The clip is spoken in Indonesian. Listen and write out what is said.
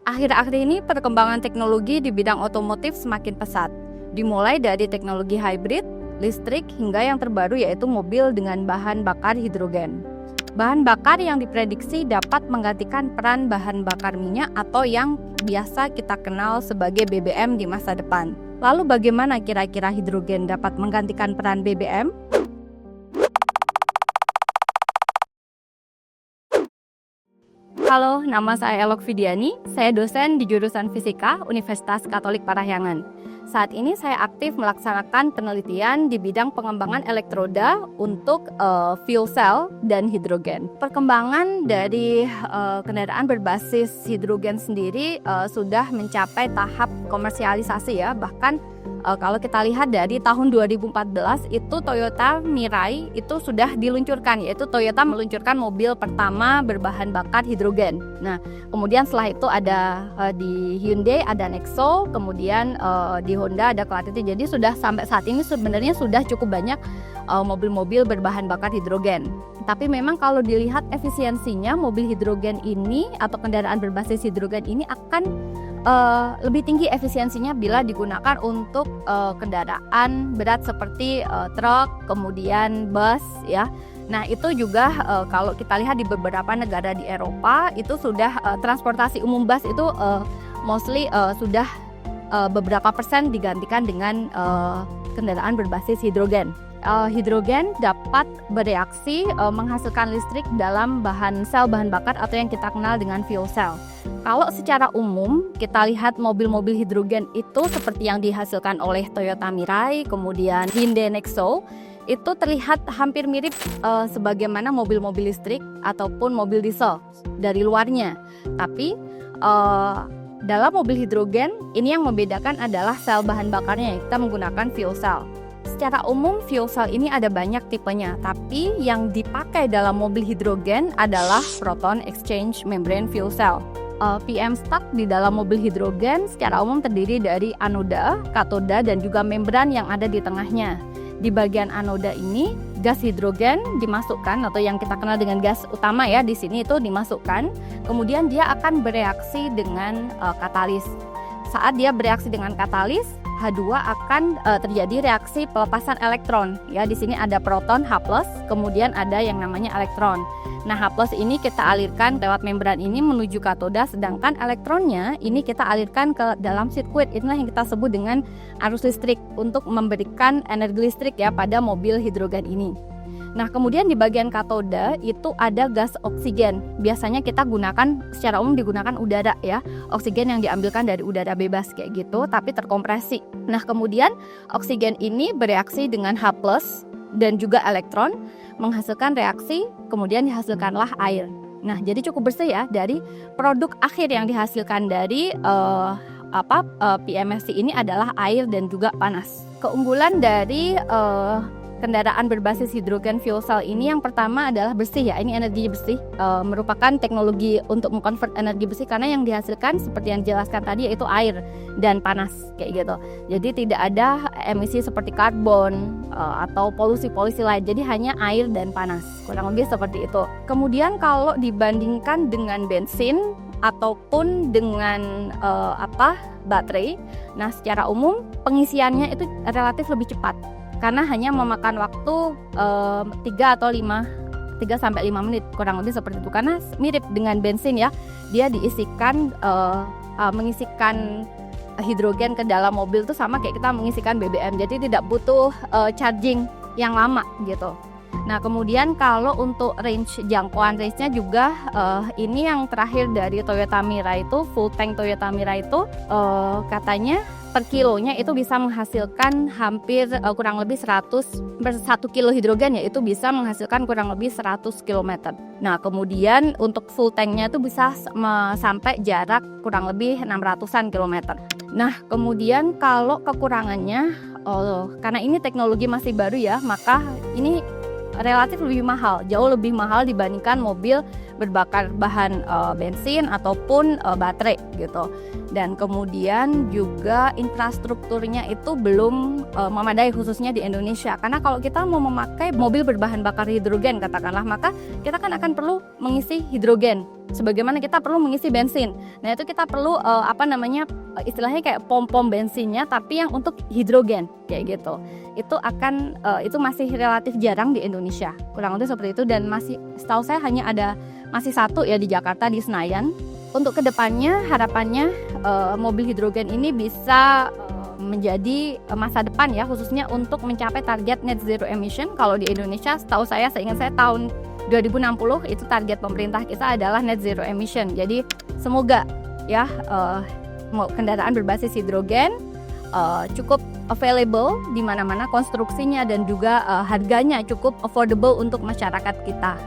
Akhir-akhir ini perkembangan teknologi di bidang otomotif semakin pesat, dimulai dari teknologi hybrid, listrik, hingga yang terbaru yaitu mobil dengan bahan bakar hidrogen. Bahan bakar yang diprediksi dapat menggantikan peran bahan bakar minyak atau yang biasa kita kenal sebagai BBM di masa depan. Lalu bagaimana kira-kira hidrogen dapat menggantikan peran BBM? Halo, nama saya Elok Vidiani. Saya dosen di jurusan Fisika Universitas Katolik Parahyangan. Saat ini saya aktif melaksanakan penelitian di bidang pengembangan elektroda untuk fuel cell dan hidrogen. Perkembangan dari kendaraan berbasis hidrogen sendiri sudah mencapai tahap komersialisasi ya. Bahkan kalau kita lihat dari tahun 2014 itu Toyota Mirai itu sudah diluncurkan, yaitu Toyota meluncurkan mobil pertama berbahan bakar hidrogen. Nah, kemudian setelah itu ada di Hyundai ada Nexo, kemudian di Honda ada Clarity. Jadi sudah sampai saat ini sebenarnya sudah cukup banyak mobil-mobil berbahan bakar hidrogen. Tapi memang kalau dilihat efisiensinya mobil hidrogen ini atau kendaraan berbasis hidrogen ini akan lebih tinggi efisiensinya bila digunakan untuk kendaraan berat seperti truk, kemudian bus ya. Nah itu juga kalau kita lihat di beberapa negara di Eropa itu sudah transportasi umum bus itu mostly sudah beberapa persen digantikan dengan kendaraan berbasis hidrogen. Hidrogen dapat bereaksi menghasilkan listrik dalam sel bahan bakar atau yang kita kenal dengan fuel cell. Kalau secara umum kita lihat mobil-mobil hidrogen itu seperti yang dihasilkan oleh Toyota Mirai, kemudian Hyundai Nexo, itu terlihat hampir mirip sebagaimana mobil-mobil listrik ataupun mobil diesel dari luarnya. Tapi dalam mobil hidrogen ini yang membedakan adalah sel bahan bakarnya, kita menggunakan fuel cell. Secara umum fuel cell ini ada banyak tipenya, tapi yang dipakai dalam mobil hidrogen adalah proton exchange membrane fuel cell. PM stack di dalam mobil hidrogen secara umum terdiri dari anoda, katoda, dan juga membran yang ada di tengahnya. Di bagian anoda ini gas hidrogen dimasukkan atau yang kita kenal dengan gas utama ya di sini itu dimasukkan. Kemudian dia akan bereaksi dengan katalis. Saat dia bereaksi dengan katalis, H2 akan terjadi reaksi pelepasan elektron. Ya, di sini ada proton H+, kemudian ada yang namanya elektron. Nah, H+ ini kita alirkan lewat membran ini menuju katoda, sedangkan elektronnya ini kita alirkan ke dalam sirkuit. Inilah yang kita sebut dengan arus listrik untuk memberikan energi listrik ya pada mobil hidrogen ini. Nah, kemudian di bagian katoda itu ada gas oksigen. Biasanya kita gunakan, secara umum digunakan udara ya. Oksigen yang diambilkan dari udara bebas kayak gitu, tapi terkompresi. Nah, kemudian oksigen ini bereaksi dengan H+ dan juga elektron, menghasilkan reaksi, kemudian dihasilkanlah air. Nah, jadi cukup bersih ya dari produk akhir yang dihasilkan dari PMSC ini adalah air dan juga panas. Keunggulan dari kendaraan berbasis hidrogen fuel cell ini yang pertama adalah bersih ya, ini energi bersih, merupakan teknologi untuk mengkonvert energi bersih karena yang dihasilkan seperti yang dijelaskan tadi yaitu air dan panas kayak gitu. Jadi tidak ada emisi seperti karbon atau polusi-polusi lain, jadi hanya air dan panas, kurang lebih seperti itu. Kemudian kalau dibandingkan dengan bensin ataupun dengan baterai, nah secara umum pengisiannya itu relatif lebih cepat. Karena hanya memakan waktu 3 sampai 5 menit kurang lebih seperti itu. Karena mirip dengan bensin ya, dia diisikan mengisikan hidrogen ke dalam mobil itu sama kayak kita mengisikan BBM. Jadi tidak butuh charging yang lama gitu. Nah, kemudian kalau untuk jangkauan range-nya juga ini yang terakhir dari Toyota Mirai itu, full tank Toyota Mirai itu katanya per kilonya itu bisa menghasilkan hampir kurang lebih 1 kilo hidrogen ya, itu bisa menghasilkan kurang lebih 100 km. Nah, kemudian untuk full tanknya itu bisa sampai jarak kurang lebih 600-an kilometer. Nah, kemudian kalau kekurangannya, karena ini teknologi masih baru ya, maka ini relatif lebih mahal, jauh lebih mahal dibandingkan mobil berbakar bahan bensin ataupun baterai gitu. Dan kemudian juga infrastrukturnya itu belum memadai khususnya di Indonesia. Karena kalau kita mau memakai mobil berbahan bakar hidrogen katakanlah, maka kita kan akan perlu mengisi hidrogen sebagaimana kita perlu mengisi bensin. Nah, itu kita perlu istilahnya kayak pom-pom bensinnya tapi yang untuk hidrogen kayak gitu. Itu masih relatif jarang di Indonesia. Kurang lebih seperti itu, dan setahu saya masih satu ya di Jakarta, di Senayan. Untuk kedepannya harapannya mobil hidrogen ini bisa menjadi masa depan ya, khususnya untuk mencapai target net zero emission. Kalau di Indonesia seingat saya tahun 2060 itu target pemerintah kita adalah net zero emission. Jadi semoga ya kendaraan berbasis hidrogen cukup available di mana-mana konstruksinya dan juga harganya cukup affordable untuk masyarakat kita.